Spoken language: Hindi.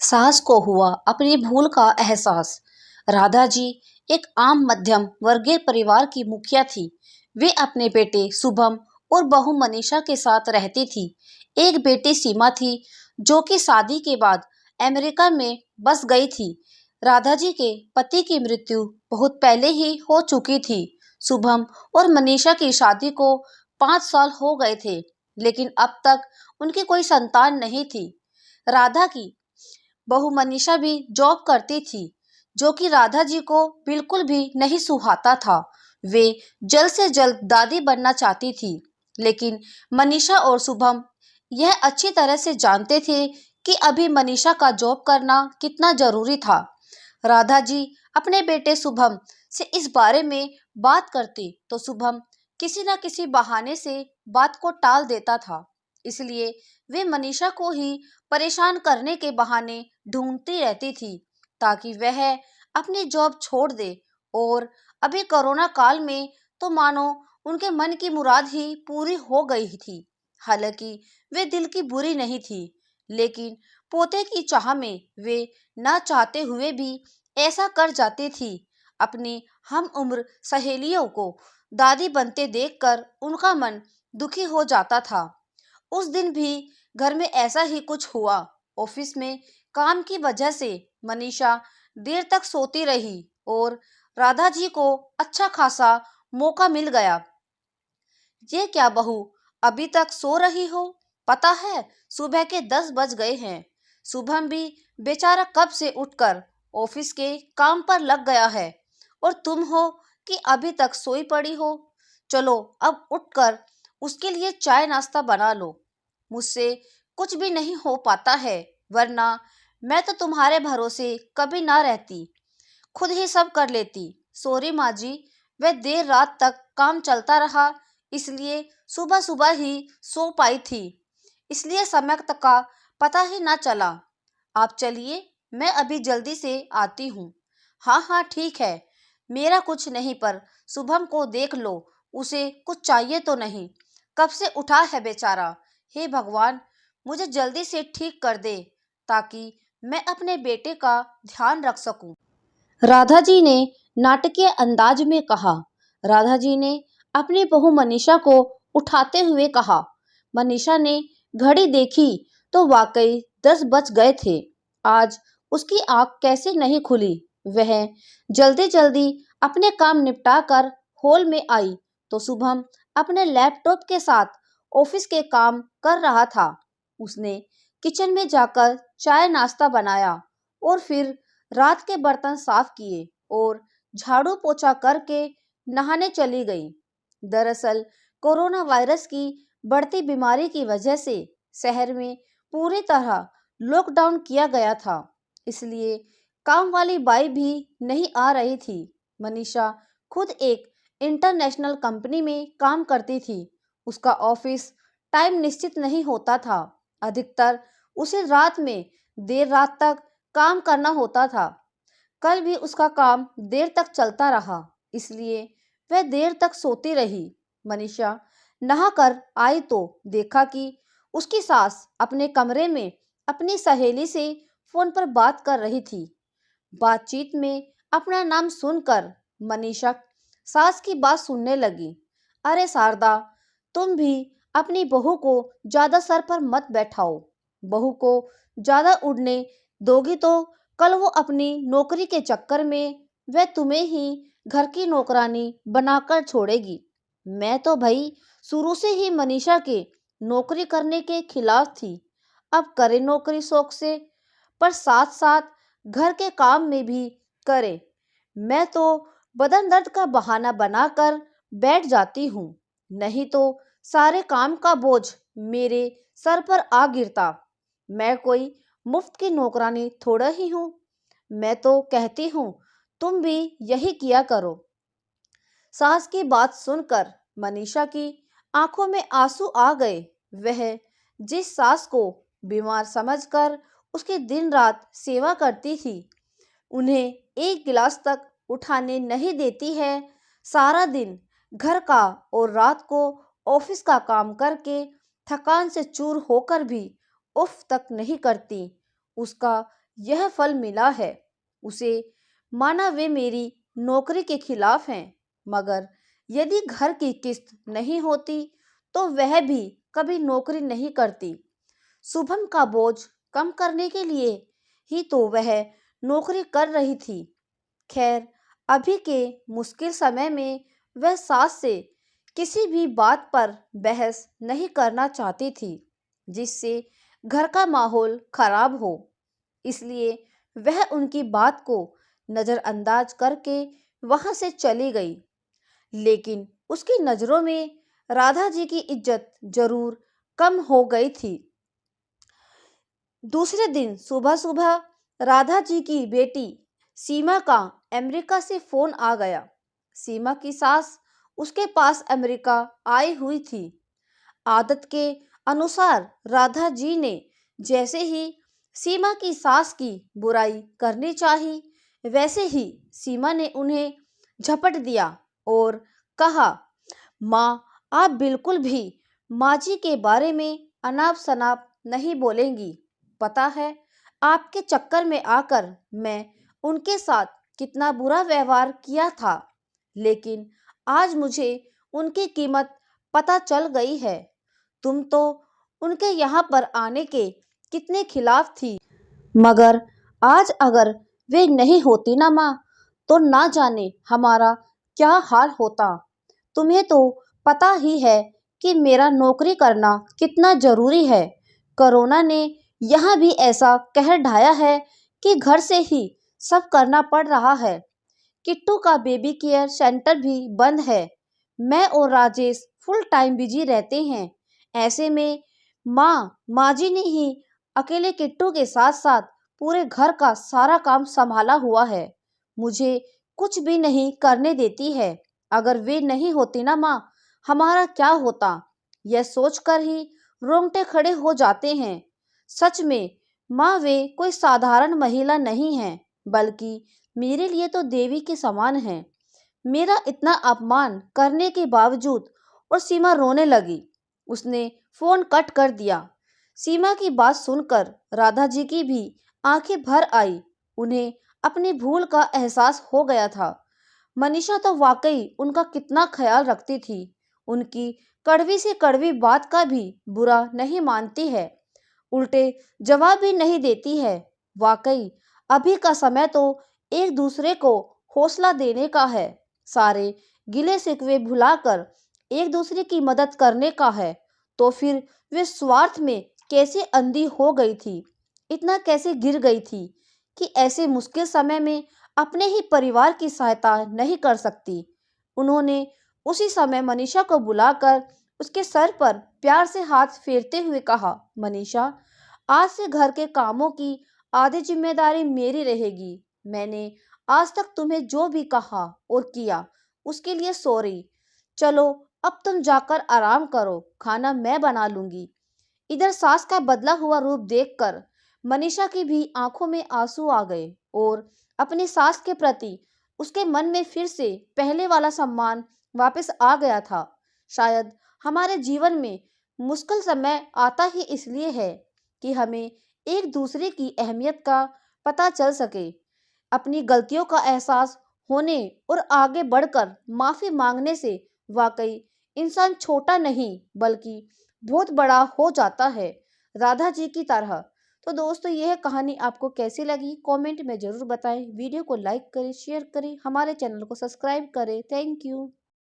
सास को हुआ अपनी भूल का एहसास। राधा जी एक आम मध्यम वर्गीय परिवार की मुखिया थी। वे अपने बेटे शुभम और बहू मनीषा के साथ रहती थी। एक बेटी सीमा थी जो कि शादी के बाद अमेरिका में बस गई थी। राधा जी के पति की मृत्यु बहुत पहले ही हो चुकी थी। शुभम और मनीषा की शादी को 5 साल हो गए थे, लेकिन अब तक उनकी कोई संतान नहीं थी। राधा की बहू मनीषा भी जॉब करती थी, जो कि राधा जी को बिल्कुल भी नहीं सुहाता था। वे जल्द से जल्द दादी बनना चाहती थी, लेकिन मनीषा और शुभम यह अच्छी तरह से जानते थे कि अभी मनीषा का जॉब करना कितना जरूरी था। राधा जी अपने बेटे शुभम से इस बारे में बात करती तो शुभम किसी न किसी बहाने से बात को टाल देता था। इसलिए वे मनीषा को ही परेशान करने के बहाने ढूंढती रहती थी ताकि वह अपनी जॉब छोड़ दे। और अभी कोरोना काल में तो मानो उनके मन की मुराद ही पूरी हो गई थी। हालांकि वे दिल की बुरी नहीं थी, लेकिन पोते की चाह में वे न चाहते हुए भी ऐसा कर जाती थी। अपनी हम उम्र सहेलियों को दादी बनते देखकर उनका मन दुखी हो जाता था। उस दिन भी घर में ऐसा ही कुछ हुआ। ऑफिस में काम की वजह से मनीषा देर तक सोती रही और राधा जी को अच्छा खासा मौका मिल गया। ये क्या बहू, अभी तक सो रही हो? पता है सुबह के 10 बज गए हैं। शुभम भी बेचारा कब से उठकर ऑफिस के काम पर लग गया है, और तुम हो कि अभी तक सोई पड़ी हो। चलो अब उठकर उसके लिए चाय नाश्ता बना लो। मुझसे कुछ भी नहीं हो पाता है, वरना मैं तो तुम्हारे भरोसे कभी ना रहती, खुद ही सब कर लेती। सॉरी माँ जी, वह देर रात तक काम चलता रहा, इसलिए सुबह सुबह ही सो पाई थी, इसलिए समय तक का पता ही ना चला। आप चलिए, मैं अभी जल्दी से आती हूँ। हाँ हाँ ठीक है, मेरा कुछ नहीं, पर शुभम को देख लो, उसे कुछ चाहिए तो नहीं? कब से उठा है बेचारा। हे भगवान, मुझे जल्दी से ठीक कर दे ताकि मैं अपने बेटे का ध्यान रख सकूं। राधा जी ने नाटकीय अंदाज में कहा। राधा जी ने अपनी बहू मनीषा को उठाते हुए कहा। मनीषा ने घड़ी देखी तो वाकई 10 बज गए थे। आज उसकी आंख कैसे नहीं खुली। वह जल्दी जल्दी अपने काम निपटा कर हॉल में आई तो शुभम अपने लैपटॉप के साथ ऑफिस के काम कर रहा था। उसने किचन में जाकर चाय नाश्ता बनाया और फिर रात के बर्तन साफ किए और झाड़ू पोछा करके नहाने चली गई। दरअसल कोरोना वायरस की बढ़ती बीमारी की वजह से शहर में पूरी तरह लॉकडाउन किया गया था, इसलिए काम वाली बाई भी नहीं आ रही थी। मनीषा खुद एक इंटरनेशनल कंपनी में काम करती थी। उसका ऑफिस टाइम निश्चित नहीं होता था। अधिकतर उसे रात में देर रात तक काम करना होता था। कल भी उसका काम देर तक चलता रहा, इसलिए वह देर तक सोती रही। मनीषा नहाकर आई तो देखा कि उसकी सास अपने कमरे में अपनी सहेली से फोन पर बात कर रही थी। बातचीत में अपना नाम सुनकर मनीषा सास की बात सुनने लगी। अरे शारदा, तुम भी अपनी बहू को ज्यादा सर पर मत बैठाओ। बहू को ज्यादा उड़ने दोगी तो कल वो अपनी नौकरी के चक्कर में वह तुम्हें ही घर की नौकरानी बनाकर छोड़ेगी। मैं तो भाई शुरू से ही मनीषा के नौकरी करने के खिलाफ थी। अब करे नौकरी शौक से, पर साथ साथ घर के काम में भी करे। मैं तो बदन दर्द का बहाना बनाकर बैठ जाती हूँ, नहीं तो सारे काम का बोझ मेरे सर पर आ गिरता। मैं कोई मुफ्त की नौकरानी थोड़ा ही हूँ। मैं तो कहती हूँ तुम भी यही किया करो। सास की बात सुनकर मनीषा की आंखों में आंसू आ गए। वह जिस सास को बीमार समझकर उसकी दिन रात सेवा करती थी, उन्हें एक गिलास तक उठाने नहीं देती है, सारा दिन घर का और रात को ऑफिस का काम करके थकान से चूर होकर भी उफ तक नहीं करती, उसका यह फल मिला है। उसे माना वे मेरी नौकरी के खिलाफ हैं, मगर यदि घर की किस्त नहीं होती तो वह भी कभी नौकरी नहीं करती। शुभम का बोझ कम करने के लिए ही तो वह नौकरी कर रही थी। खैर, अभी के मुश्किल समय में वह सास से किसी भी बात पर बहस नहीं करना चाहती थी जिससे घर का माहौल खराब हो। इसलिए वह उनकी बात को नज़रअंदाज करके वहां से चली गई। लेकिन उसकी नज़रों में राधा जी की इज्जत जरूर कम हो गई थी। दूसरे दिन सुबह सुबह राधा जी की बेटी सीमा का अमेरिका से फोन आ गया। सीमा की सास उसके पास अमेरिका आई हुई थी। आदत के अनुसार राधा जी ने जैसे ही सीमा की सास की बुराई करनी चाही, वैसे ही सीमा ने उन्हें झपट दिया और कहा, माँ, आप बिल्कुल भी माँ जी के बारे में अनाप शनाप नहीं बोलेंगी। पता है, आपके चक्कर में आकर मैं उनके साथ कितना बुरा व्यवहार किया था, लेकिन आज मुझे उनकी कीमत पता चल गई है। तुम तो उनके यहाँ पर आने के कितने खिलाफ थी, मगर आज अगर वे नहीं होती ना माँ, तो ना जाने हमारा क्या हाल होता। तुम्हें तो पता ही है कि मेरा नौकरी करना कितना जरूरी है। कोरोना ने यहाँ भी ऐसा कहर ढाया है कि घर से ही सब करना पड़ रहा है। किट्टू का बेबी केयर सेंटर भी बंद है। मैं और राजेश फुल टाइम बिजी रहते हैं। ऐसे में माँ जी ने ही अकेले किट्टू के साथ साथ पूरे घर का सारा काम संभाला हुआ है। मुझे कुछ भी नहीं करने देती है। अगर वे नहीं होती ना माँ, हमारा क्या होता, यह सोचकर ही रोंगटे खड़े हो जाते हैं। सच में माँ, वे कोई साधारण महिला नहीं है, बल्कि मेरे लिए तो देवी के समान है। मेरा इतना अपमान करने के बावजूद। और सीमा रोने लगी। उसने फोन कट कर दिया। सीमा की बात सुनकर राधा जी की भी आंखें भर आई। उन्हें अपनी भूल का एहसास हो गया था। मनीषा तो वाकई उनका कितना ख्याल रखती थी। उनकी कड़वी से कड़वी बात का भी बुरा नहीं मानती है, उल्टे जवाब भी नहीं देती है। वाकई अभी का समय तो एक दूसरे को हौसला देने का है, सारे गिले शिकवे भुलाकर एक दूसरे की मदद करने का है। तो फिर वे स्वार्थ में कैसे अंधी हो गई थी, इतना कैसे गिर गई थी कि ऐसे मुश्किल समय में अपने ही परिवार की सहायता नहीं कर सकती। उन्होंने उसी समय मनीषा को बुलाकर उसके सर पर प्यार से हाथ फेरते हुए कहा, मनीषा, आज से घर के कामों की आधी जिम्मेदारी मेरी रहेगी। मैंने आज तक तुम्हें जो भी कहा और किया उसके लिए सॉरी। चलो अब तुम जाकर आराम करो, खाना मैं बना लूंगी। इधर सास का बदला हुआ रूप देखकर मनीषा की भी आंखों में आंसू आ गए और अपनी सास के प्रति उसके मन में फिर से पहले वाला सम्मान वापस आ गया था। शायद हमारे जीवन में मुश्किल समय आता ही इसलिए है कि हमें एक दूसरे की अहमियत का पता चल सके। अपनी गलतियों का एहसास होने और आगे बढ़कर माफी मांगने से वाकई इंसान छोटा नहीं बल्कि बहुत बड़ा हो जाता है, राधा जी की तरह। तो दोस्तों, यह कहानी आपको कैसी लगी कमेंट में जरूर बताएं। वीडियो को लाइक करें, शेयर करें, हमारे चैनल को सब्सक्राइब करें। Thank you.